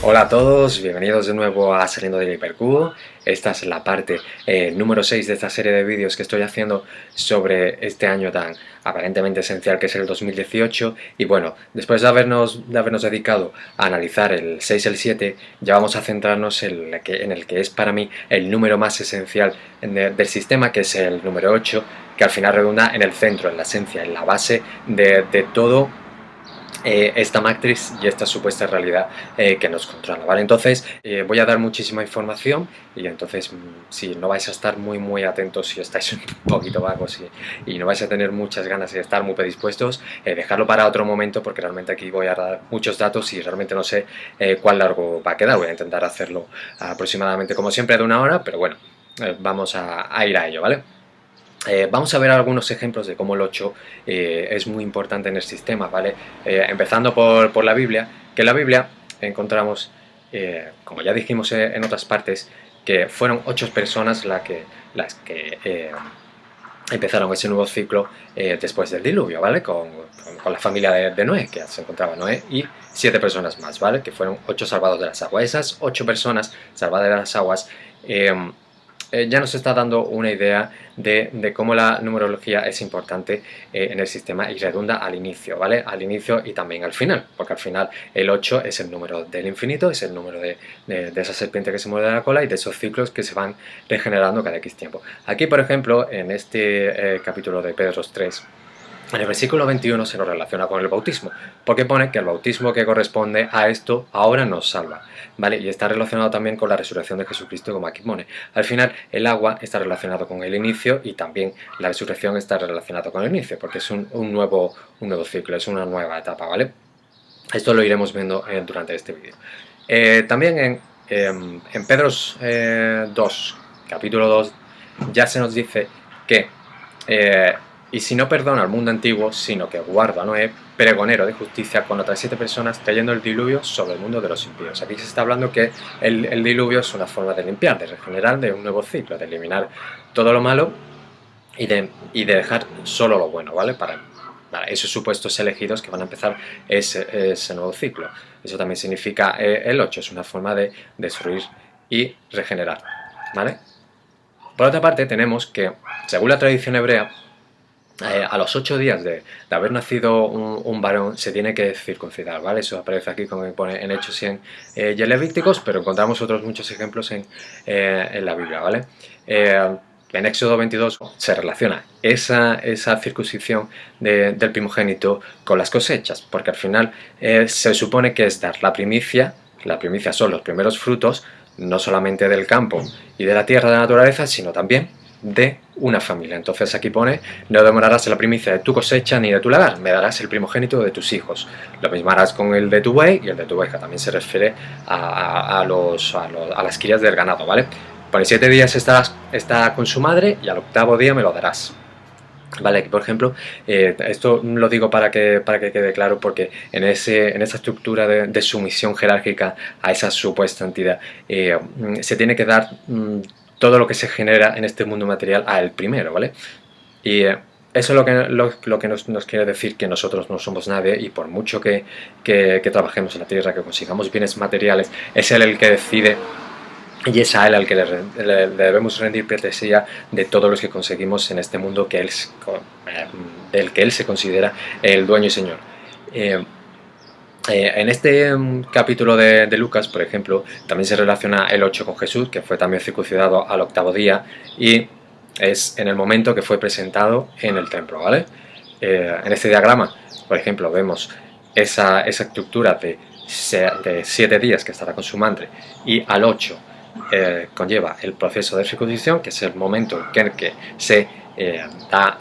Hola a todos, bienvenidos de nuevo a Saliendo del Hipercubo. Esta es la parte número 6 de esta serie de vídeos que estoy haciendo sobre este año tan aparentemente esencial que es el 2018. Y bueno, después de habernos dedicado a analizar el 6 y el 7, ya vamos a centrarnos en el que es para mí el número más esencial del sistema, que es el número 8, que al final redunda en el centro, en la esencia, en la base de todo esta matriz y esta supuesta realidad que nos controla, ¿vale? Entonces voy a dar muchísima información y entonces si no vais a estar muy atentos, si estáis un poquito vagos y no vais a tener muchas ganas de estar muy predispuestos, dejarlo para otro momento, porque realmente aquí voy a dar muchos datos y realmente no sé cuán largo va a quedar. Voy a intentar hacerlo aproximadamente como siempre de 1 hora, pero bueno, vamos a ir a ello, ¿vale? Vamos a ver algunos ejemplos de cómo el 8 es muy importante en el sistema, ¿vale? Empezando por la Biblia, que en la Biblia encontramos, como ya dijimos en otras partes, que fueron 8 personas las que empezaron ese nuevo ciclo después del diluvio, ¿vale? Con la familia de Noé, que se encontraba Noé, y 7 personas más, ¿vale? Que fueron 8 salvados de las aguas. Esas 8 personas salvadas de las aguas ya nos está dando una idea de cómo la numerología es importante en el sistema y redunda al inicio, ¿vale? Al inicio y también al final, porque al final el 8 es el número del infinito, es el número de esa serpiente que se muerde la cola y de esos ciclos que se van regenerando cada X tiempo. Aquí, por ejemplo, en este capítulo de Pedro 3, en el versículo 21 se nos relaciona con el bautismo, porque pone que el bautismo que corresponde a esto ahora nos salva, ¿vale? Y está relacionado también con la resurrección de Jesucristo, como aquí pone. Al final, el agua está relacionado con el inicio y también la resurrección está relacionada con el inicio, porque es un nuevo ciclo, es una nueva etapa, ¿vale? Esto lo iremos viendo durante este vídeo. También en Pedro 2, capítulo 2, ya se nos dice que y si no perdona al mundo antiguo, sino que guarda a Noé, pregonero de justicia, con otras 7 personas, trayendo el diluvio sobre el mundo de los impíos. Aquí se está hablando que el diluvio es una forma de limpiar, de regenerar, de un nuevo ciclo, de eliminar todo lo malo y de dejar solo lo bueno, ¿vale? Para esos supuestos elegidos que van a empezar ese nuevo ciclo. Eso también significa el 8, es una forma de destruir y regenerar, ¿vale? Por otra parte, tenemos que, según la tradición hebrea, a los 8 días de haber nacido un varón se tiene que circuncidar, ¿vale? Eso aparece aquí como pone en Hechos y en Levíticos, pero encontramos otros muchos ejemplos en la Biblia, ¿vale? En Éxodo 22 se relaciona esa circuncisión del primogénito con las cosechas, porque al final se supone que es dar la primicia son los primeros frutos, no solamente del campo y de la tierra de la naturaleza, sino también de una familia. Entonces aquí pone: no demorarás la primicia de tu cosecha ni de tu lagar, me darás el primogénito de tus hijos. Lo mismo harás con el de tu buey y el de tu oveja. También se refiere a las crías del ganado, ¿vale? Por 7 días está con su madre y al 8º día me lo darás. Vale, aquí por ejemplo, esto lo digo para que quede claro, porque en esa estructura de sumisión jerárquica a esa supuesta entidad se tiene que dar todo lo que se genera en este mundo material al primero, ¿vale? Y eso es lo que nos quiere decir que nosotros no somos nadie, y por mucho que trabajemos en la tierra, que consigamos bienes materiales, es él el que decide y es a él al que le debemos rendir pleitesía de todos los que conseguimos en este mundo del que él se considera el dueño y señor. En este capítulo de Lucas, por ejemplo, también se relaciona el 8 con Jesús, que fue también circuncidado al 8º día, y es en el momento que fue presentado en el templo, ¿vale? En este diagrama, por ejemplo, vemos esa estructura de 7 días que estará con su madre, y al 8 conlleva el proceso de circuncisión, que es el momento en que se da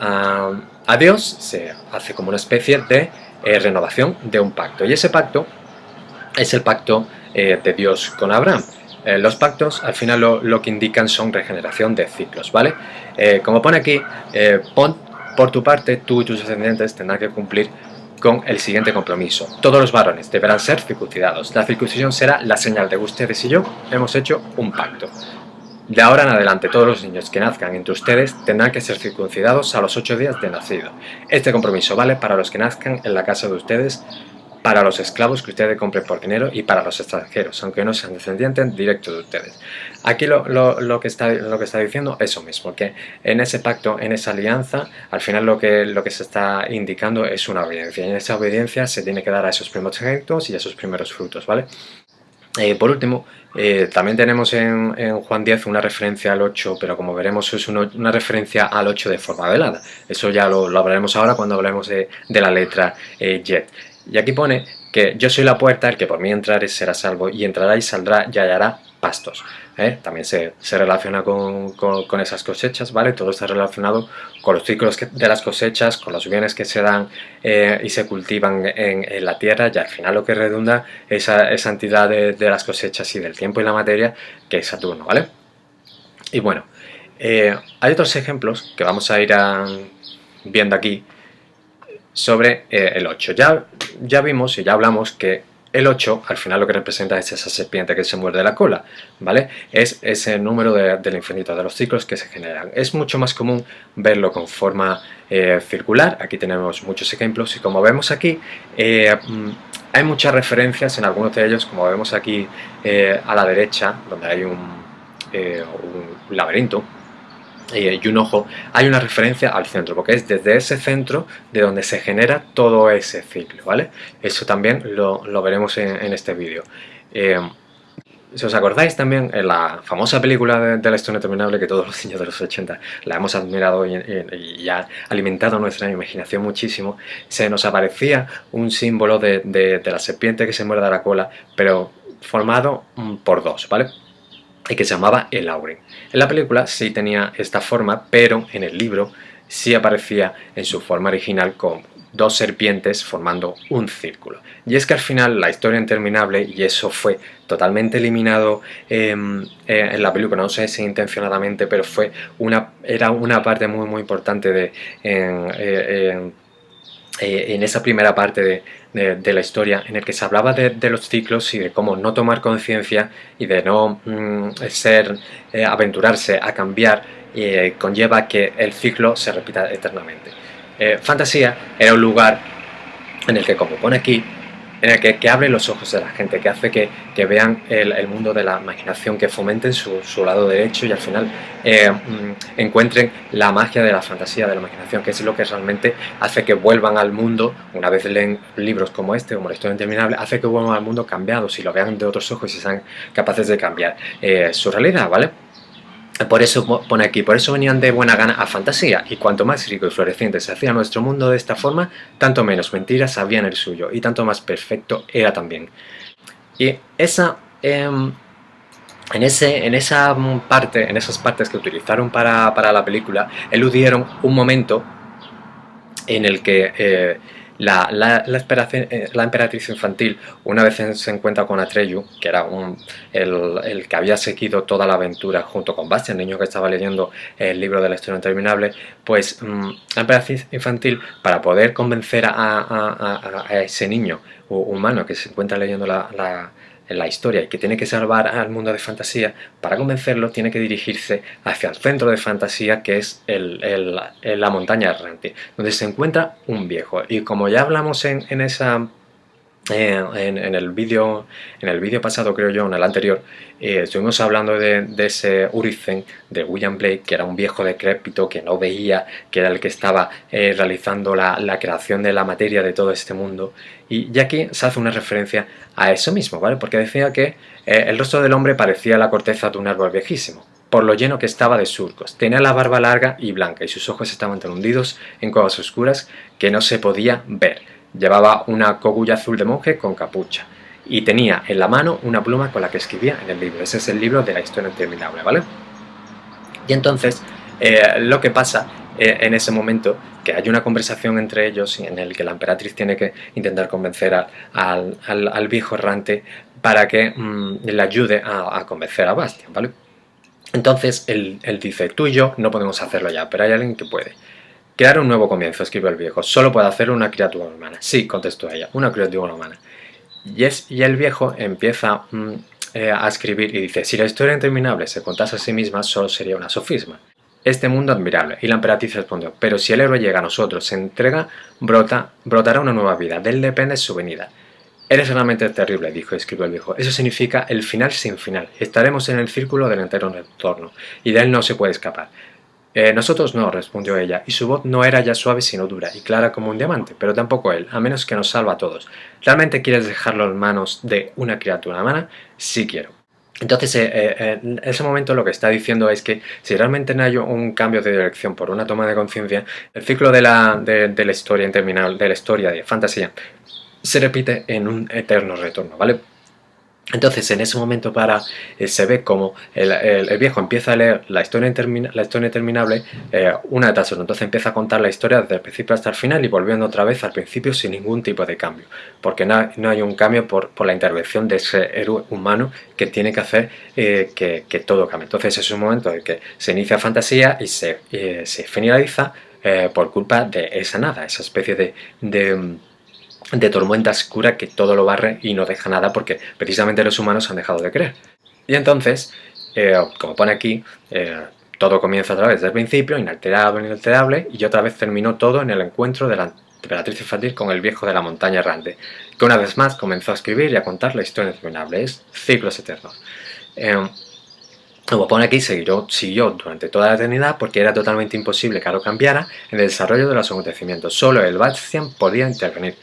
a Dios, se hace como una especie de renovación de un pacto, y ese pacto es el pacto de Dios con Abraham. Los pactos al final lo que indican son regeneración de ciclos, ¿vale? Como pone aquí, por tu parte, tú y tus descendientes tendrán que cumplir con el siguiente compromiso: todos los varones deberán ser circuncidados. La circuncisión será la señal de que ustedes y yo hemos hecho un pacto. De ahora en adelante, todos los niños que nazcan entre ustedes tendrán que ser circuncidados a los 8 días de nacido. Este compromiso vale para los que nazcan en la casa de ustedes para los esclavos que ustedes compren por dinero y para los extranjeros, aunque no sean descendientes directos de ustedes. Aquí lo que está diciendo es eso mismo, que en ese pacto, en esa alianza, al final lo que se está indicando es una obediencia, y en esa obediencia se tiene que dar a esos primogénitos y a esos primeros frutos, ¿vale? Por último, también tenemos en Juan 10 una referencia al 8, pero como veremos es una referencia al 8 de forma velada. Eso ya lo hablaremos ahora cuando hablemos de la letra Yet. Y aquí pone que yo soy la puerta, el que por mí entrare será salvo, y entrará y saldrá y hallará pastos. También se relaciona con esas cosechas, ¿vale? Todo está relacionado con los ciclos de las cosechas, con los bienes que se dan y se cultivan en la tierra, y al final lo que redunda es esa entidad de las cosechas y del tiempo y la materia, que es Saturno, ¿vale? Y bueno, hay otros ejemplos que vamos a ir viendo aquí sobre el 8. Ya vimos y ya hablamos que el 8 al final lo que representa es esa serpiente que se muerde la cola, ¿vale? Es ese número del infinito, de los ciclos que se generan. Es mucho más común verlo con forma circular. Aquí tenemos muchos ejemplos y como vemos aquí hay muchas referencias en algunos de ellos, como vemos aquí a la derecha, donde hay un laberinto y un ojo, hay una referencia al centro, porque es desde ese centro de donde se genera todo ese ciclo, ¿vale? Eso también lo veremos en este vídeo. Si os acordáis también, en la famosa película de la historia interminable, que todos los niños de los 80 la hemos admirado y ha alimentado nuestra imaginación muchísimo, se nos aparecía un símbolo de la serpiente que se muerde la cola, pero formado por dos, ¿vale? Y que se llamaba el Aurin. En la película sí tenía esta forma, pero en el libro sí aparecía en su forma original con dos serpientes formando un círculo. Y es que al final la historia interminable, y eso fue totalmente eliminado en la película, no sé si intencionadamente, pero era una parte muy importante en esa primera parte de la historia, en el que se hablaba de los ciclos y de cómo no tomar conciencia y de no aventurarse a cambiar conlleva que el ciclo se repita eternamente. Fantasía era un lugar en el que, como pone aquí, en el que abre los ojos de la gente, que hace que vean el mundo de la imaginación, que fomenten su lado derecho y al final encuentren la magia de la fantasía, de la imaginación, que es lo que realmente hace que vuelvan al mundo, una vez leen libros como este, como La historia interminable, hace que vuelvan al mundo cambiados y lo vean de otros ojos y sean capaces de cambiar su realidad, ¿vale? Por eso pone aquí, por eso venían de buena gana a fantasía, y cuanto más rico y floreciente se hacía nuestro mundo de esta forma, tanto menos mentiras había en el suyo, y tanto más perfecto era también. Y en esas partes que utilizaron para la película, eludieron un momento en el que la emperatriz infantil, una vez se encuentra con Atreyu, que era el que había seguido toda la aventura junto con Bastian, el niño que estaba leyendo el libro de la historia interminable, pues la emperatriz infantil, para poder convencer a ese niño humano que se encuentra leyendo la historia y que tiene que salvar al mundo de fantasía, para convencerlo tiene que dirigirse hacia el centro de fantasía, que es la montaña errante, donde se encuentra un viejo. Y como ya hablamos en el vídeo pasado, creo yo, en el anterior, estuvimos hablando de ese Urizen de William Blake, que era un viejo decrépito que no veía, que era el que estaba realizando la creación de la materia de todo este mundo. Y aquí se hace una referencia a eso mismo, ¿vale? Porque decía que el rostro del hombre parecía la corteza de un árbol viejísimo, por lo lleno que estaba de surcos. Tenía la barba larga y blanca y sus ojos estaban tan hundidos en cuevas oscuras que no se podía ver. Llevaba una cogulla azul de monje con capucha y tenía en la mano una pluma con la que escribía en el libro. Ese es el libro de la historia interminable, ¿vale? Y entonces lo que pasa en ese momento, que hay una conversación entre ellos en el que la emperatriz tiene que intentar convencer al viejo errante para que le ayude a convencer a Bastian, ¿vale? Entonces él dice, tú y yo no podemos hacerlo ya, pero hay alguien que puede. Crear un nuevo comienzo, escribe el viejo. Solo puede hacerlo una criatura humana. Sí, contestó ella, una criatura humana. Y el viejo empieza a escribir y dice, si la historia interminable se contase a sí misma, solo sería una sofisma. Este mundo admirable. Y la emperatriz respondió, pero si el héroe llega a nosotros, se entrega, brotará una nueva vida. De él depende su venida. Eres realmente terrible, dijo, escribió el viejo. Eso significa el final sin final. Estaremos en el círculo del entero retorno, y de él no se puede escapar. Nosotros no, respondió ella, y su voz no era ya suave sino dura y clara como un diamante, pero tampoco él, a menos que nos salva a todos. ¿Realmente quieres dejarlo en manos de una criatura humana? Sí quiero. Entonces, en ese momento lo que está diciendo es que si realmente no hay un cambio de dirección por una toma de conciencia, el ciclo de la historia interminable, de la historia de fantasía, se repite en un eterno retorno, ¿vale? Entonces, en ese momento se ve como el viejo empieza a leer la historia interminable una tras otra. Entonces empieza a contar la historia desde el principio hasta el final y volviendo otra vez al principio sin ningún tipo de cambio. Porque no hay un cambio por la intervención de ese héroe humano que tiene que hacer que todo cambie. Entonces es un momento en que se inicia fantasía y se finaliza por culpa de esa nada, esa especie de tormenta oscura que todo lo barre y no deja nada porque precisamente los humanos han dejado de creer. Y entonces, como pone aquí, todo comienza otra vez desde el principio, inalterable, y otra vez terminó todo en el encuentro de la emperatriz infantil con el viejo de la montaña errante, que una vez más comenzó a escribir y a contar la historia interminable. Es ciclos eternos. Como pone aquí, siguió durante toda la eternidad porque era totalmente imposible que algo cambiara en el desarrollo de los acontecimientos. Solo el Bastian podía intervenir.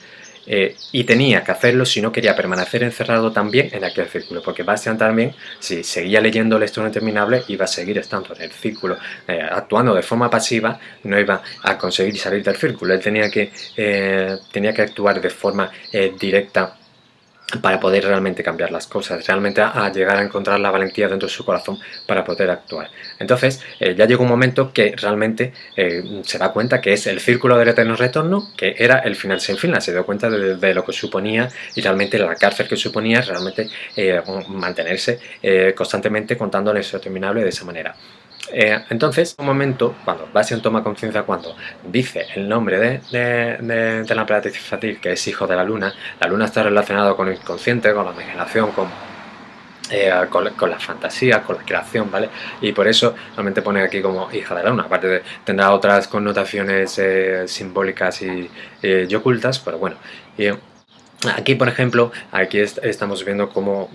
Y tenía que hacerlo si no quería permanecer encerrado también en aquel círculo, porque Bastian también, si seguía leyendo la historia interminable, iba a seguir estando en el círculo, actuando de forma pasiva, no iba a conseguir salir del círculo. Él tenía que actuar de forma directa para poder realmente cambiar las cosas, realmente a llegar a encontrar la valentía dentro de su corazón para poder actuar. Entonces ya llegó un momento que realmente se da cuenta que es el círculo del eterno retorno, que era el final sin fin. Se dio cuenta de lo que suponía y realmente la cárcel que suponía realmente mantenerse constantemente contando la historia interminable de esa manera. Entonces, un momento, cuando Bastian toma conciencia, cuando dice el nombre de la emperatriz infantil, que es hijo de la luna está relacionado con el inconsciente, con la imaginación, con la fantasía, con la creación, ¿vale? Y por eso realmente pone aquí como hija de la luna. Aparte tendrá otras connotaciones simbólicas y ocultas, pero bueno. Aquí, por ejemplo, aquí estamos viendo como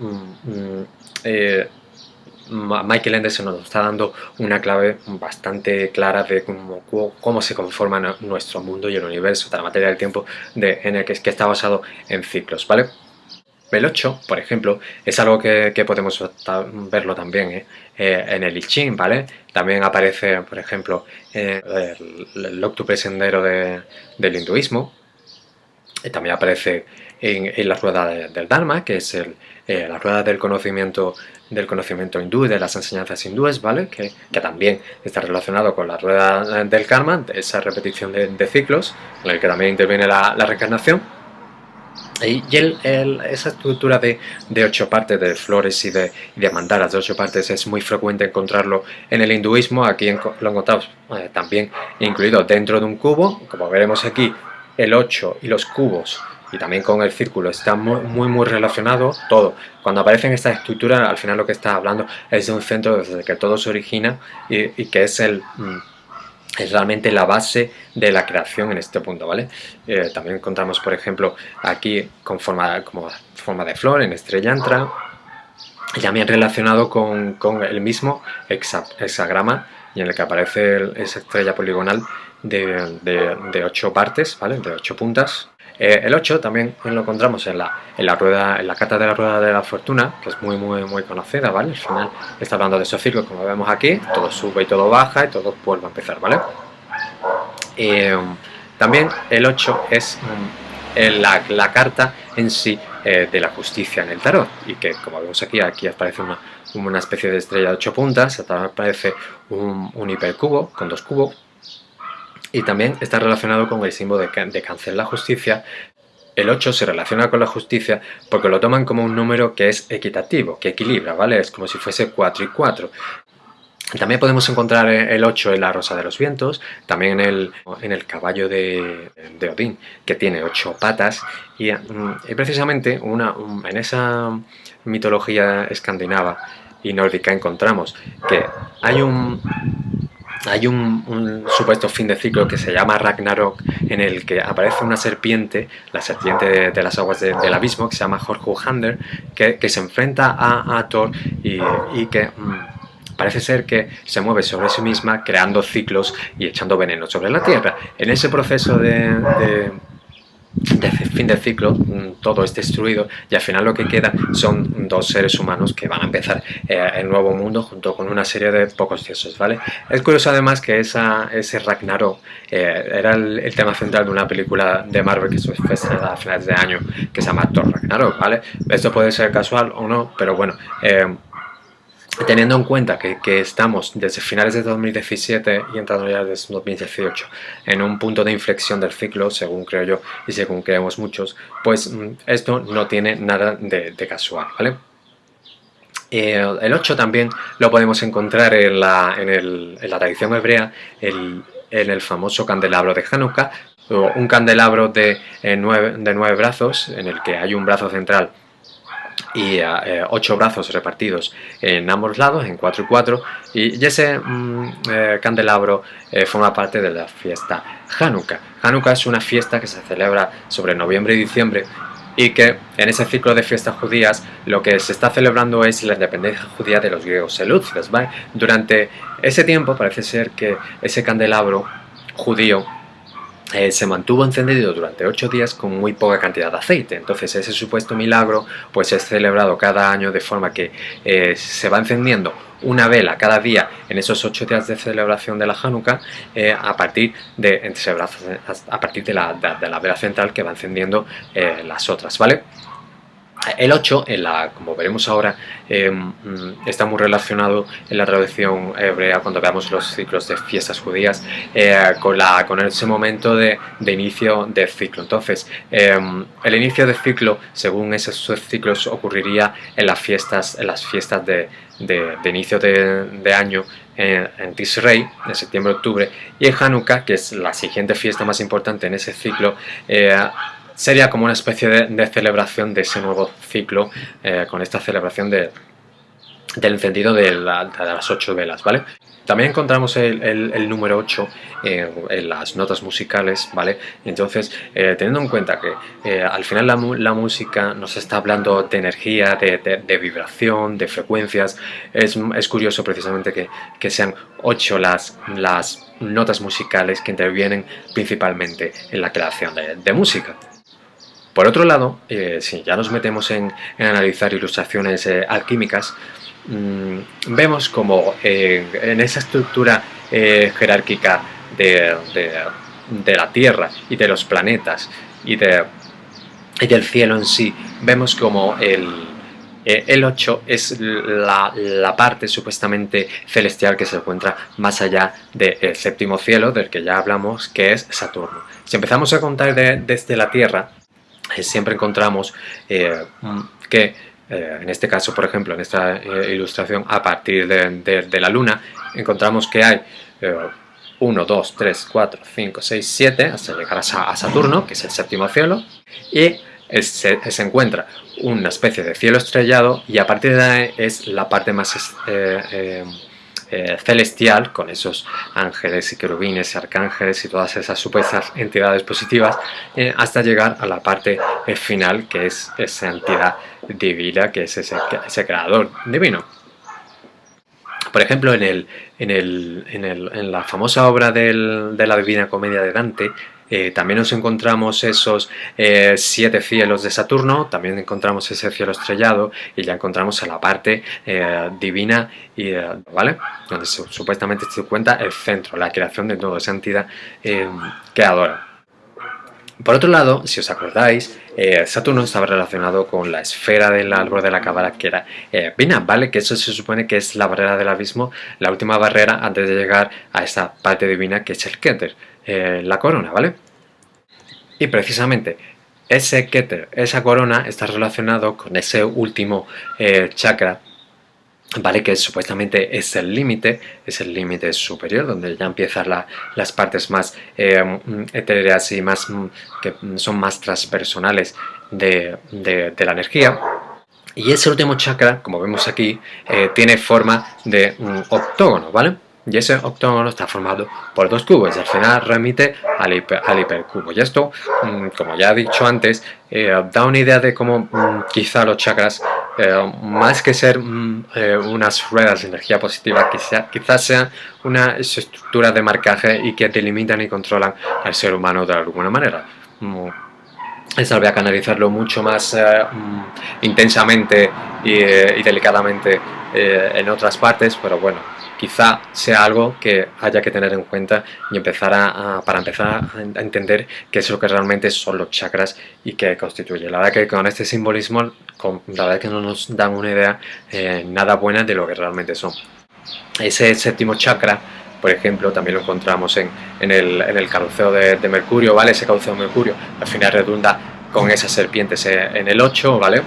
Michael Ende se nos está dando una clave bastante clara de cómo se conforma nuestro mundo y el universo, la materia del tiempo en el que está basado en ciclos, ¿vale? El 8, por ejemplo, es algo que podemos verlo también en el I Ching, ¿vale? También aparece, por ejemplo, el octuple sendero del hinduismo. También aparece en la rueda del Dharma, que es la rueda del conocimiento hindú y de las enseñanzas hindúes, ¿vale? Que también está relacionado con la rueda del karma, de esa repetición de ciclos, en el que también interviene la reencarnación. Y esa estructura de 8 partes, de flores y de mandalas de 8 partes, es muy frecuente encontrarlo en el hinduismo. Aquí lo encontramos también incluido dentro de un cubo. Como veremos aquí, el 8 y los cubos, y también con el círculo, está muy relacionado todo. Cuando aparece en esta estructura, al final lo que está hablando es de un centro desde el que todo se origina y que es realmente la base de la creación en este punto, ¿vale? También encontramos, por ejemplo, aquí como forma de flor en Estrellantra, y también relacionado con el mismo hexagrama, y en el que aparece esa estrella poligonal de 8 partes, ¿vale? De 8 puntas. El 8 también lo encontramos en la rueda, en la carta de la rueda de la fortuna, que es muy conocida, ¿vale? Al final está hablando de esos ciclos, como vemos aquí, todo sube y todo baja y todo vuelve a empezar, ¿vale? También el 8 es la carta en sí de la justicia en el tarot, y que como vemos aquí aparece una especie de estrella de 8 puntas, también aparece un hipercubo con 2 cubos, y también está relacionado con el símbolo de cáncer. La justicia, el 8 se relaciona con la justicia porque lo toman como un número que es equitativo, que equilibra, ¿vale? Es como si fuese 4 y 4. También podemos encontrar el 8 en la Rosa de los Vientos, también en el caballo de Odín, que tiene 8 patas, y precisamente en esa mitología escandinava y nórdica encontramos que hay hay un supuesto fin de ciclo que se llama Ragnarok, en el que aparece una serpiente, la serpiente de las aguas del abismo, que se llama Jormungandr, que se enfrenta a Thor y que parece ser que se mueve sobre sí misma, creando ciclos y echando veneno sobre la Tierra. En ese proceso de fin de ciclo, todo es destruido y al final lo que queda son dos seres humanos que van a empezar el nuevo mundo junto con una serie de pocos dioses, ¿vale? Es curioso además que ese Ragnarok era el tema central de una película de Marvel que fue estrenada a finales de año, que se llama Thor Ragnarok, ¿vale? Esto puede ser casual o no, pero bueno, teniendo en cuenta que estamos desde finales de 2017 y entrando ya desde 2018 en un punto de inflexión del ciclo, según creo yo y según creemos muchos, pues esto no tiene nada de casual, ¿vale? El 8 también lo podemos encontrar en la tradición hebrea, en el famoso candelabro de Hanukkah, un candelabro de 9 brazos, en el que hay un brazo central y 8 brazos repartidos en ambos lados, en 4 y 4, y ese candelabro forma parte de la fiesta Hanukkah. Hanukkah es una fiesta que se celebra sobre noviembre y diciembre y que en ese ciclo de fiestas judías lo que se está celebrando es la independencia judía de los griegos selúcidas, ¿vale? Durante ese tiempo parece ser que ese candelabro judío se mantuvo encendido durante 8 días con muy poca cantidad de aceite. Entonces ese supuesto milagro pues es celebrado cada año de forma que se va encendiendo una vela cada día en esos 8 días de celebración de la Hanukkah a partir de la vela central que va encendiendo las otras, ¿vale? El 8, como veremos ahora, está muy relacionado en la tradición hebrea cuando veamos los ciclos de fiestas judías con ese momento de inicio del ciclo. Entonces, el inicio del ciclo, según esos ciclos, ocurriría en las fiestas de inicio de año en Tishrei, en septiembre-octubre, y en Hanukkah, que es la siguiente fiesta más importante en ese ciclo, sería como una especie de celebración de ese nuevo ciclo, con esta celebración del encendido de las 8 velas, ¿vale? También encontramos el número 8 en las notas musicales, ¿vale? Entonces, teniendo en cuenta que al final la música nos está hablando de energía, de vibración, de frecuencias, es curioso precisamente que sean 8 las notas musicales que intervienen principalmente en la creación de música. Por otro lado, si ya nos metemos en analizar ilustraciones alquímicas, vemos como en esa estructura jerárquica de la Tierra y de los planetas y del cielo en sí, vemos como el 8 es la parte supuestamente celestial que se encuentra más allá del séptimo cielo, del que ya hablamos, que es Saturno. Si empezamos a contar desde la Tierra, siempre encontramos que en este caso, por ejemplo, en esta ilustración, a partir de la Luna, encontramos que hay 1, 2, 3, 4, 5, 6, 7, hasta llegar a Saturno, que es el séptimo cielo, y se encuentra una especie de cielo estrellado, y a partir de ahí es la parte más celestial, con esos ángeles y querubines y arcángeles y todas esas supuestas entidades positivas, hasta llegar a la parte final, que es esa entidad divina, que es ese creador divino. Por ejemplo, en la famosa obra de la Divina Comedia de Dante, también nos encontramos esos 7 cielos de Saturno, también encontramos ese cielo estrellado y ya encontramos a la parte divina, ¿vale? Donde supuestamente se cuenta el centro, la creación de toda esa entidad creadora. Por otro lado, si os acordáis, Saturno estaba relacionado con la esfera del árbol de la cábala, que era Binah, ¿vale? Que eso se supone que es la barrera del abismo, la última barrera antes de llegar a esa parte divina que es el Keter, la corona, ¿vale? Y precisamente ese Keter, esa corona, está relacionado con ese último chakra, ¿vale? Que supuestamente es el límite superior, donde ya empiezan las partes más etéreas y más que son más transpersonales de la energía. Y ese último chakra, como vemos aquí, tiene forma de un octógono, ¿vale? y ese octógono está formado por dos cubos y al final remite al hipercubo. Y esto, como ya he dicho antes, da una idea de cómo quizá los chakras, más que ser unas ruedas de energía positiva, quizás sean una estructura de marcaje y que delimitan y controlan al ser humano de alguna manera. Esta habría que analizarlo mucho más intensamente y delicadamente en otras partes, pero bueno, quizá sea algo que haya que tener en cuenta y para empezar a entender qué es lo que realmente son los chakras y qué constituye. La verdad que con este simbolismo, la verdad que no nos dan una idea nada buena de lo que realmente son. Ese séptimo chakra, por ejemplo, también lo encontramos en el caduceo de Mercurio, ¿vale? Ese caduceo de Mercurio al final redunda con esas serpientes en el 8, ¿vale?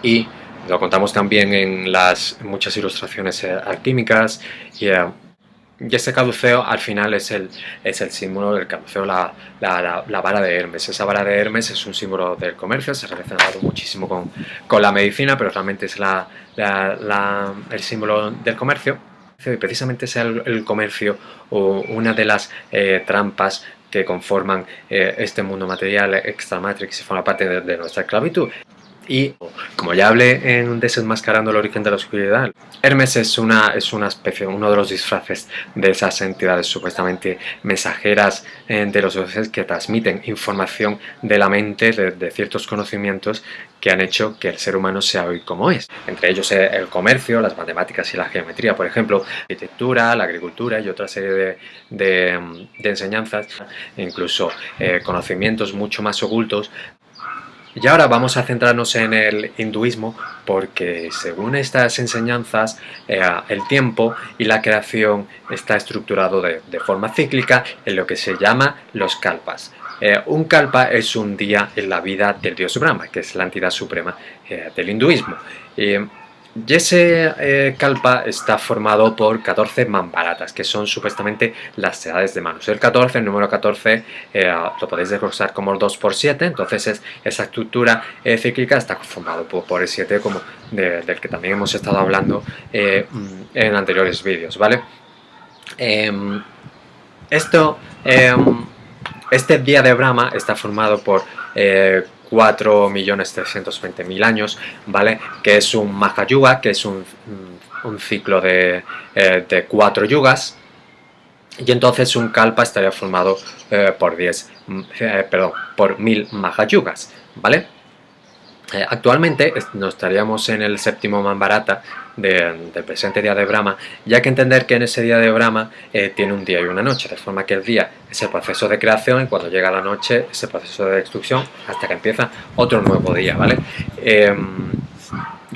Y lo contamos también en muchas ilustraciones alquímicas y ese caduceo al final es el símbolo del caduceo, la vara de Hermes. Esa vara de Hermes es un símbolo del comercio, se ha relacionado muchísimo con la medicina, pero realmente es el símbolo del comercio. Y precisamente es el comercio o una de las trampas que conforman este mundo material extra matrix y forma parte de nuestra esclavitud. Y como ya hablé en Desenmascarando el origen de la oscuridad, Hermes es una especie, uno de los disfraces de esas entidades supuestamente mensajeras de los dioses que transmiten información de la mente, de ciertos conocimientos que han hecho que el ser humano sea hoy como es. Entre ellos el comercio, las matemáticas y la geometría, por ejemplo, la arquitectura, la agricultura y otra serie de enseñanzas, incluso conocimientos mucho más ocultos. Y ahora vamos a centrarnos en el hinduismo porque según estas enseñanzas el tiempo y la creación está estructurado de forma cíclica en lo que se llama los kalpas. Un kalpa es un día en la vida del dios Brahma, que es la entidad suprema del hinduismo. Y ese kalpa está formado por 14 manvaratas, que son supuestamente las edades de Manu. El número 14, lo podéis desglosar como el 2 por 7, entonces esa estructura cíclica está formado por el 7, como del que también hemos estado hablando en anteriores vídeos, ¿vale? Este día de Brahma está formado por 4.320.000 años, ¿vale? Que es un Mahayuga, que es un ciclo de 4 yugas, y entonces un kalpa estaría formado por 1.000 Mahayugas, ¿vale? Actualmente nos estaríamos en el séptimo Manvarata del presente día de Brahma, ya hay que entender que en ese día de Brahma tiene un día y una noche, de forma que el día es el proceso de creación y cuando llega la noche es el proceso de destrucción hasta que empieza otro nuevo día, ¿vale?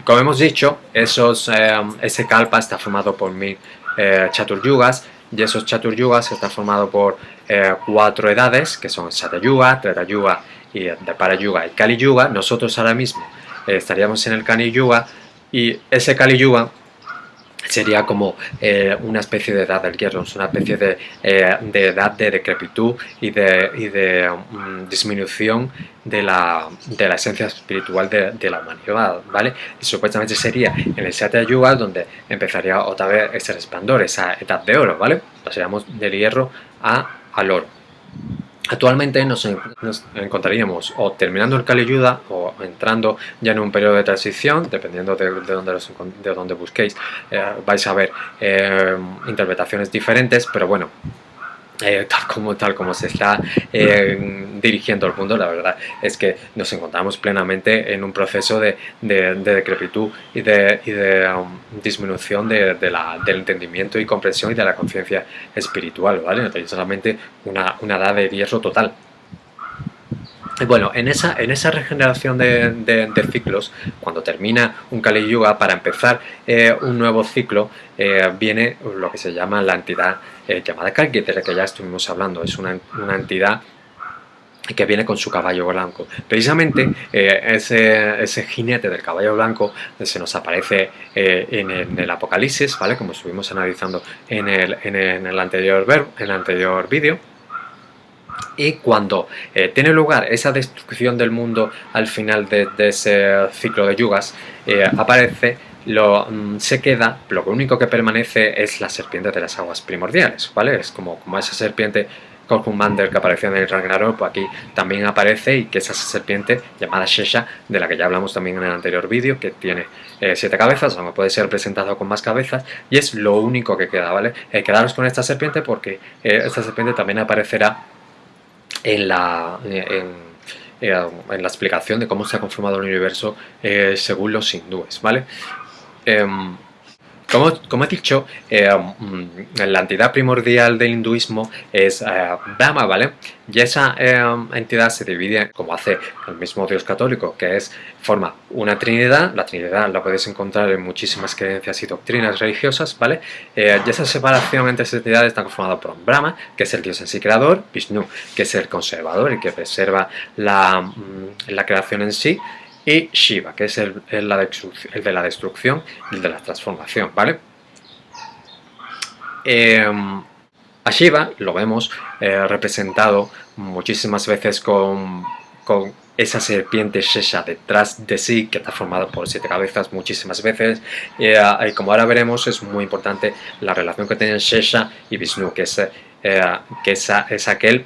Como hemos dicho, ese kalpa está formado por 1.000 chaturyugas y esos chaturyugas están formados por 4 edades que son Satyayuga, Tretayuga y Dwapara Yuga y Kali Yuga. Nosotros ahora mismo estaríamos en el Kali Yuga y ese Kali Yuga sería como una especie de edad del hierro, una especie de edad de decrepitud y de disminución de la esencia espiritual de la humanidad, ¿vale? Y supuestamente sería en el Satya Yuga donde empezaría otra vez ese resplandor, esa edad de oro, ¿vale? Pasaríamos del hierro al oro. Actualmente nos encontraríamos o terminando el Kali Yuga o entrando ya en un periodo de transición, dependiendo de dónde busquéis, vais a ver interpretaciones diferentes, pero bueno, tal como se está dirigiendo el mundo, la verdad es que nos encontramos plenamente en un proceso de decrepitud y de disminución del entendimiento y comprensión y de la conciencia espiritual, ¿vale? No tenéis solamente una edad de hierro total. Y bueno, en esa regeneración de ciclos, cuando termina un Kali Yuga, para empezar un nuevo ciclo, viene lo que se llama la entidad llamada Kalki, de la que ya estuvimos hablando. Es una entidad que viene con su caballo blanco. Precisamente ese jinete del caballo blanco se nos aparece en el Apocalipsis, ¿vale? Como estuvimos analizando en el anterior vídeo. Y cuando tiene lugar esa destrucción del mundo al final de ese ciclo de yugas, aparece se queda, lo único que permanece es la serpiente de las aguas primordiales, ¿vale? Es como esa serpiente Corcumbander que apareció en el Ragnarok, pues aquí también aparece, y que es esa serpiente llamada Shesha, de la que ya hablamos también en el anterior vídeo, que tiene 7 cabezas, aunque puede ser representado con más cabezas, y es lo único que queda, ¿vale? Quedaros con esta serpiente porque esta serpiente también aparecerá en la explicación de cómo se ha conformado el universo según los hindúes, ¿vale? Como he dicho, la entidad primordial del hinduismo es Brahma, ¿vale? Y esa entidad se divide, como hace el mismo Dios católico, que forma una trinidad. La trinidad la puedes encontrar en muchísimas creencias y doctrinas religiosas, ¿vale? Y esa separación entre esas entidades está conformada por Brahma, que es el Dios en sí creador, Vishnu, que es el conservador, el que preserva la creación en sí, y Shiva, que es el de la destrucción y el de la transformación, ¿vale? A Shiva lo vemos representado muchísimas veces con esa serpiente Shesha detrás de sí, que está formada por 7 cabezas muchísimas veces, y como ahora veremos, es muy importante la relación que tienen Shesha y Vishnu, que es aquel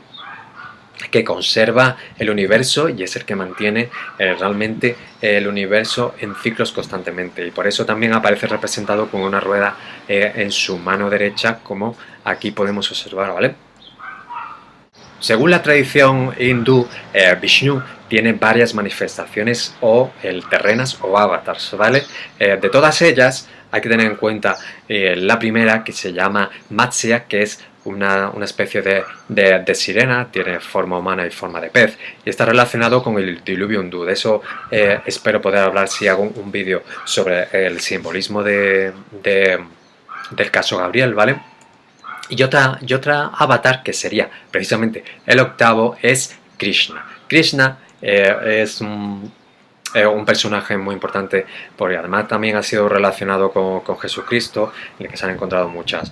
que conserva el universo y es el que mantiene realmente el universo en ciclos constantemente, y por eso también aparece representado con una rueda en su mano derecha, como aquí podemos observar, ¿vale? Según la tradición hindú, Vishnu tiene varias manifestaciones terrenas o avatars, ¿vale? De todas ellas hay que tener en cuenta la primera, que se llama Matsya, que es una especie de sirena, tiene forma humana y forma de pez, y está relacionado con el diluvio hindú. De eso espero poder hablar si hago un vídeo sobre el simbolismo del caso Gabriel, ¿vale? Y otra avatar, que sería precisamente el octavo, es Krishna. Krishna es un personaje muy importante, porque además también ha sido relacionado con Jesucristo, en el que se han encontrado muchas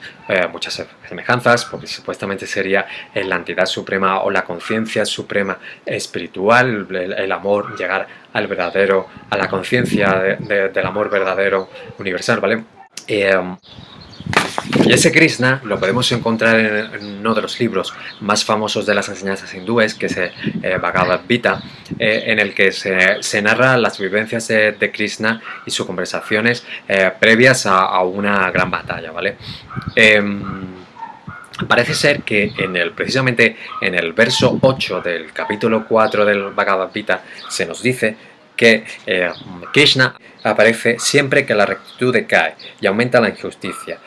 semejanzas, porque supuestamente sería la entidad suprema o la conciencia suprema espiritual, el amor, llegar al verdadero, a la conciencia del amor verdadero universal, ¿vale? Y ese Krishna lo podemos encontrar en uno de los libros más famosos de las enseñanzas hindúes, que es Bhagavad Gita, en el que se narra las vivencias de Krishna y sus conversaciones previas a una gran batalla, ¿vale? Parece ser que precisamente en el verso 8 del capítulo 4 del Bhagavad Gita se nos dice que Krishna aparece siempre que la rectitud decae y aumenta la injusticia.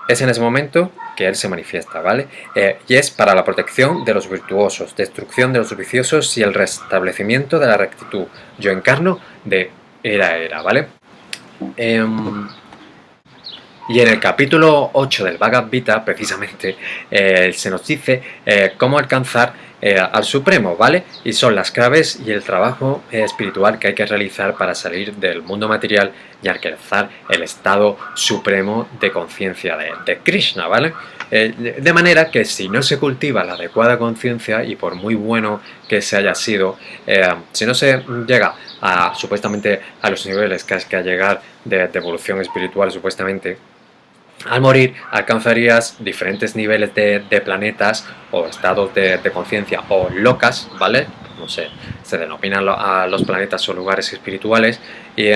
Es en ese momento que él se manifiesta, ¿vale? Y es para la protección de los virtuosos, destrucción de los viciosos y el restablecimiento de la rectitud. Yo encarno de era a era, ¿vale? Y en el capítulo 8 del Bhagavad Gita, precisamente, se nos dice cómo alcanzar al Supremo, ¿vale? Y son las claves y el trabajo espiritual que hay que realizar para salir del mundo material y alcanzar el estado supremo de conciencia de Krishna, ¿vale? De manera que si no se cultiva la adecuada conciencia, y por muy bueno que se haya sido, si no se llega supuestamente a los niveles que hay que llegar de evolución espiritual, supuestamente, al morir alcanzarías diferentes niveles de planetas o estados de conciencia o locas, ¿vale? No sé, se denominan a los planetas o lugares espirituales, y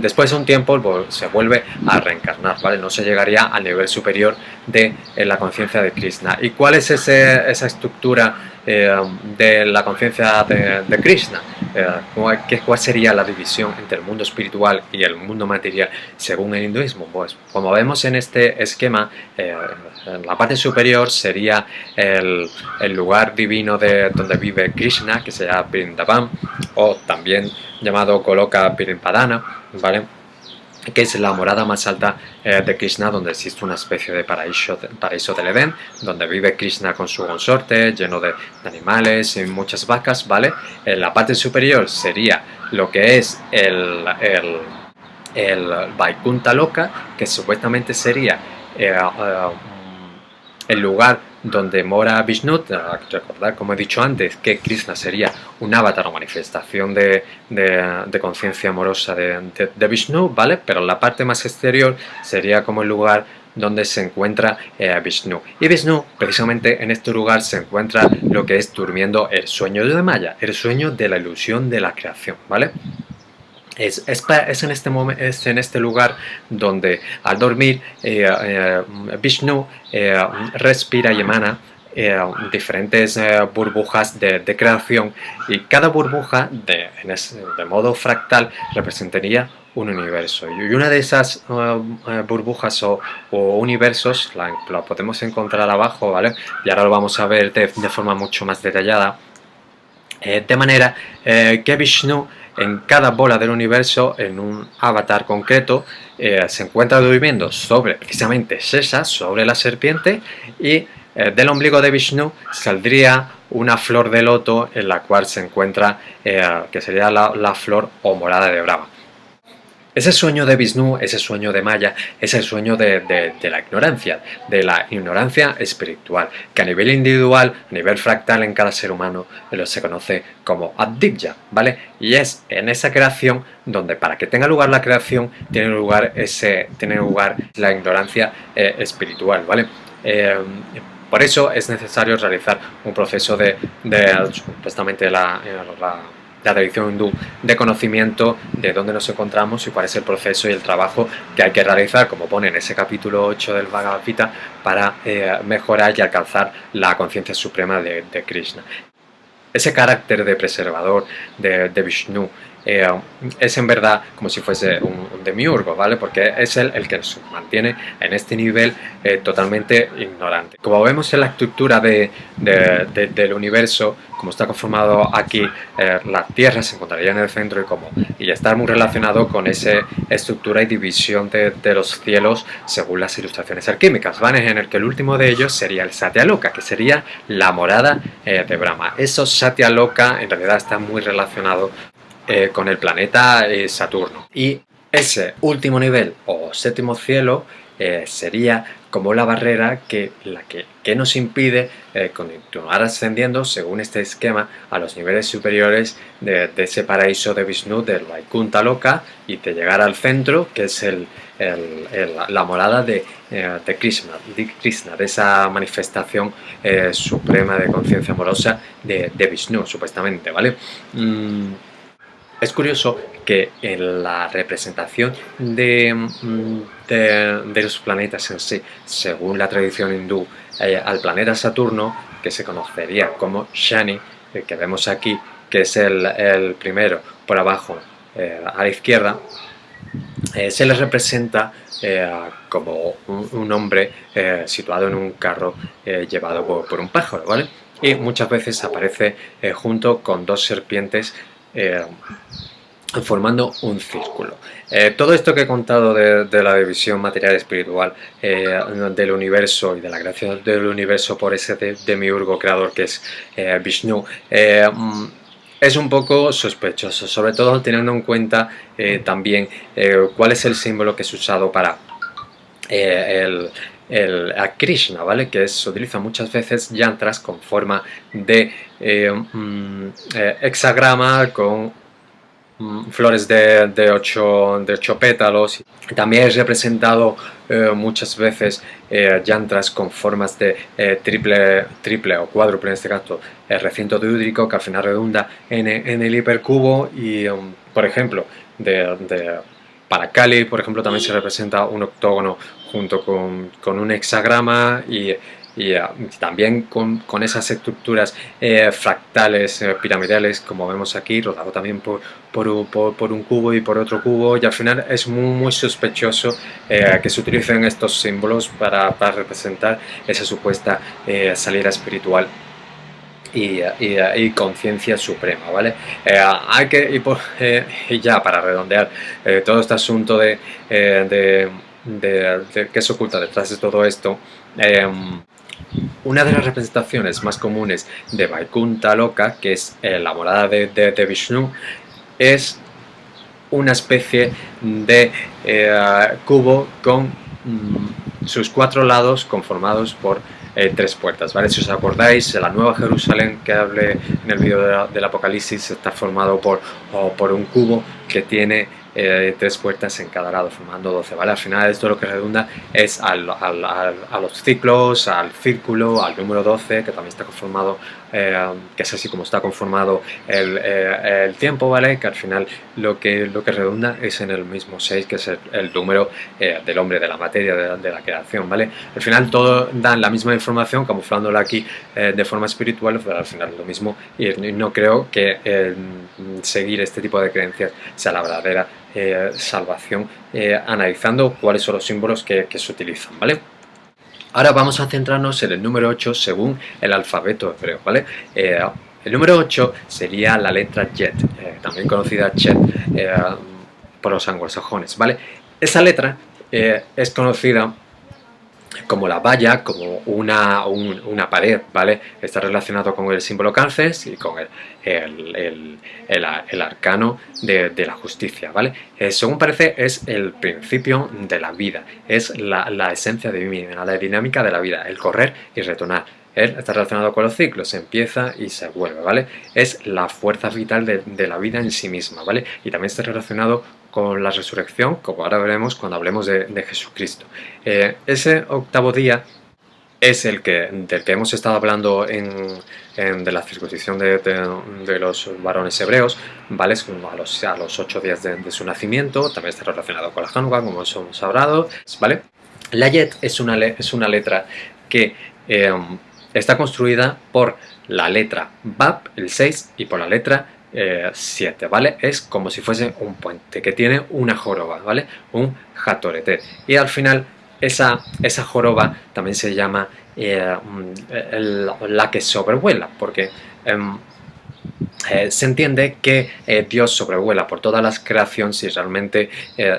después de un tiempo se vuelve a reencarnar, ¿vale? No se llegaría al nivel superior de la conciencia de Krishna. ¿Y cuál es esa estructura de la conciencia de Krishna? ¿Cuál sería la división entre el mundo espiritual y el mundo material según el hinduismo? Pues como vemos en este esquema, en la parte superior sería el lugar divino donde vive Krishna, que se llama Vrindavan, o también llamado Goloka Vrinpadana, ¿vale? Que es la morada más alta de Krishna, donde existe una especie de paraíso del Edén, donde vive Krishna con su consorte, lleno de animales y muchas vacas, ¿vale? En la parte superior sería lo que es el Vaikuntha Loka, que supuestamente sería el lugar donde mora Vishnu. Recordad, como he dicho antes, que Krishna sería un avatar o manifestación de conciencia amorosa de Vishnu, ¿vale? Pero la parte más exterior sería como el lugar donde se encuentra Vishnu. Y Vishnu, precisamente en este lugar, se encuentra lo que es durmiendo el sueño de Maya, el sueño de la ilusión de la creación, ¿vale? Es en este lugar donde al dormir Vishnu respira y emana diferentes burbujas de creación, y cada burbuja de modo fractal representaría un universo, y una de esas burbujas o universos la podemos encontrar abajo, ¿vale? Y ahora lo vamos a ver de forma mucho más detallada, de manera que Vishnu en cada bola del universo, en un avatar concreto, se encuentra durmiendo sobre precisamente Sesa, sobre la serpiente, y del ombligo de Vishnu saldría una flor de loto en la cual se encuentra, que sería la flor o morada de Brahma. Ese sueño de Vishnu, ese sueño de Maya, es el sueño de la ignorancia espiritual, que a nivel individual, a nivel fractal en cada ser humano, se conoce como Aditya, ¿vale? Y es en esa creación donde, para que tenga lugar la creación, tiene lugar la ignorancia espiritual, ¿vale? Por eso es necesario realizar un proceso supuestamente la tradición hindú, de conocimiento de dónde nos encontramos y cuál es el proceso y el trabajo que hay que realizar, como pone en ese capítulo 8 del Bhagavad Gita, para mejorar y alcanzar la conciencia suprema de Krishna. Ese carácter de preservador de Vishnu es en verdad como si fuese un demiurgo, ¿vale? Porque es él el que nos mantiene en este nivel totalmente ignorante. Como vemos en la estructura del universo, como está conformado aquí, la Tierra se encontraría en el centro, y está muy relacionado con esa estructura y división de los cielos según las ilustraciones alquímicas, ¿vale? En el que el último de ellos sería el Satyaloka, que sería la morada de Brahma. Eso Satyaloka en realidad está muy relacionado con el planeta Saturno. Y ese último nivel o séptimo cielo sería como la barrera que nos impide continuar ascendiendo según este esquema a los niveles superiores de ese paraíso de Vishnu, del Vaikuntha Loka, y de llegar al centro, que es la morada de Krishna, de esa manifestación suprema de conciencia amorosa de Vishnu, supuestamente, ¿vale? Es curioso que en la representación de los planetas en sí, según la tradición hindú, al planeta Saturno, que se conocería como Shani, que vemos aquí, que es el primero por abajo a la izquierda, se le representa como un hombre situado en un carro llevado por un pájaro, ¿vale? Y muchas veces aparece junto con dos serpientes formando un círculo. Todo esto que he contado de la división material espiritual del universo y de la creación del universo por ese demiurgo creador que es Vishnu, es un poco sospechoso, sobre todo teniendo en cuenta también cuál es el símbolo que es usado para a Krishna, ¿vale? Que se utiliza muchas veces yantras con forma de hexagrama, con flores de ocho pétalos. También es representado muchas veces yantras con formas de triple o cuádruple, en este caso el recinto teúdrico, que al final redunda en el hipercubo. Y por ejemplo, para Kali, por ejemplo, también se representa un octógono junto con un hexagrama, y también con esas estructuras fractales, piramidales, como vemos aquí, rodado también por un cubo y por otro cubo, y al final es muy sospechoso que se utilicen estos símbolos para representar esa supuesta salida espiritual y conciencia suprema, ¿vale? Y ya para redondear todo este asunto de qué se oculta detrás de todo esto, una de las representaciones más comunes de Vaikuntha Loka, que es la morada de Vishnu, es una especie de cubo con sus cuatro lados conformados por tres puertas, ¿vale? Si os acordáis, la Nueva Jerusalén que hablé en el vídeo del Apocalipsis está formado por un cubo que tiene tres puertas en cada lado, formando 12, ¿vale? Al final esto lo que redunda es a los ciclos, al círculo, al número 12, que también está conformado, que es así como está conformado el tiempo, ¿vale? Que al final lo que redunda es en el mismo 6, que es el número del hombre, de la materia, de la creación, ¿vale? Al final todo dan la misma información, camuflándola aquí de forma espiritual, pero al final lo mismo, y no creo que seguir este tipo de creencias sea la verdadera salvación, analizando cuáles son los símbolos que se utilizan, ¿vale? Ahora vamos a centrarnos en el número 8 según el alfabeto hebreo, ¿vale? El número 8 sería la letra Yet, también conocida Chet por los anglosajones, ¿vale? Esa letra es conocida como la valla, como una pared, ¿vale? Está relacionado con el símbolo cáncer y con el arcano de la justicia, ¿vale? Según parece, es el principio de la vida, es la esencia divina, la dinámica de la vida, el correr y retornar. Él está relacionado con los ciclos, empieza y se vuelve, ¿vale? Es la fuerza vital de la vida en sí misma, ¿vale? Y también está relacionado con la resurrección, como ahora veremos cuando hablemos de Jesucristo. Ese octavo día es del que hemos estado hablando de la circuncisión de los varones hebreos, ¿vale? A los 8 días de su nacimiento, también está relacionado con la Hanukkah, como hemos hablado, ¿vale? La Yet es una letra que está construida por la letra Bab, el 6, y por la letra 7, ¿vale? Es como si fuese un puente que tiene una joroba, ¿vale? Un jatoretet. Y al final esa joroba también se llama la que sobrevuela, porque se entiende que Dios sobrevuela por todas las creaciones y realmente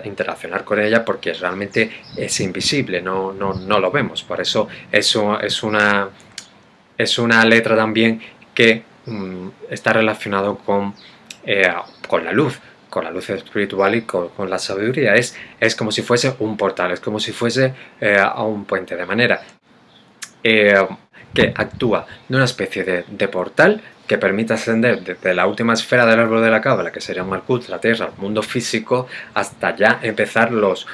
interaccionar con ella, porque realmente es invisible, no lo vemos. Por eso es una letra también que está relacionado con la luz espiritual y con la sabiduría. Es como si fuese un portal, es como si fuese un puente, de manera que actúa de una especie de portal que permite ascender desde la última esfera del árbol de la Cábala, que sería Malkut, la Tierra, el mundo físico, hasta ya empezar los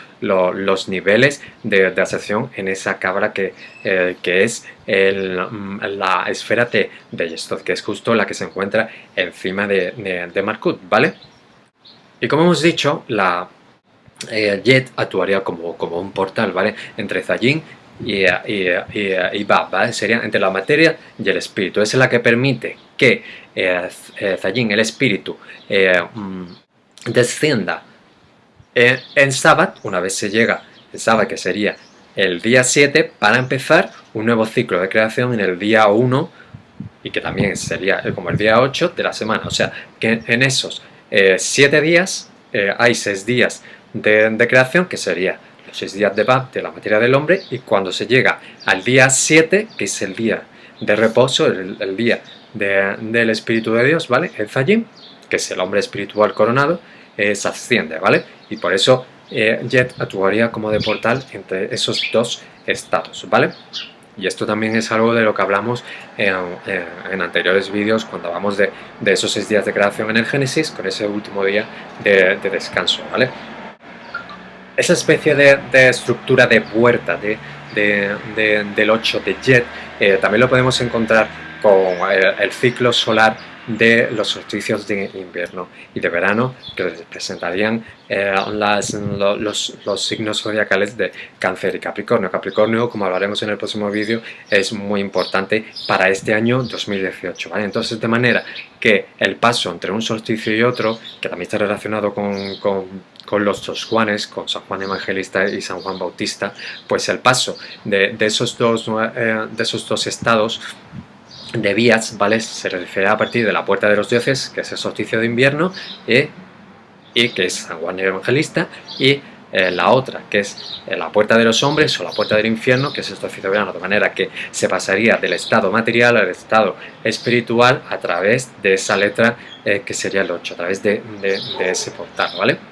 niveles de ascensión en esa Cábala que es la esfera de Yesod, que es justo la que se encuentra encima de Malkut, ¿vale? Y como hemos dicho, la Yet actuaría como un portal, ¿vale? Entre Zayin y Bab, ¿vale? Sería entre la materia y el espíritu. Esa es la que permite que Zayin, el espíritu, descienda en Sabbat, una vez se llega el Sabbat, que sería el día 7, para empezar un nuevo ciclo de creación en el día 1, y que también sería como el día 8 de la semana. O sea, que en esos 7 días hay 6 días de creación, que sería los 6 días de Bab, de la materia del hombre, y cuando se llega al día 7, que es el día de reposo, el día del Espíritu de Dios, ¿vale? El Zayim, que es el hombre espiritual coronado, se asciende, ¿vale? Y por eso Yet actuaría como de portal entre esos dos estados, ¿vale? Y esto también es algo de lo que hablamos en anteriores vídeos, cuando hablamos de esos 6 días de creación en el Génesis, con ese último día de descanso, ¿vale? Esa especie de estructura de puerta del 8 de Yet también lo podemos encontrar con el ciclo solar de los solsticios de invierno y de verano, que representarían los signos zodiacales de Cáncer y Capricornio. Capricornio, como hablaremos en el próximo vídeo, es muy importante para este año 2018, ¿vale? Entonces, de manera que el paso entre un solsticio y otro, que también está relacionado con los dos Juanes, con San Juan Evangelista y San Juan Bautista, pues el paso de esos dos estados de vías, ¿vale? Se refiere a partir de la puerta de los dioses, que es el solsticio de invierno, y que es San Juan Evangelista, y la otra, que es la puerta de los hombres o la puerta del infierno, que es el solsticio de verano, de manera que se pasaría del estado material al estado espiritual a través de esa letra que sería el 8, a través de ese portal, ¿vale?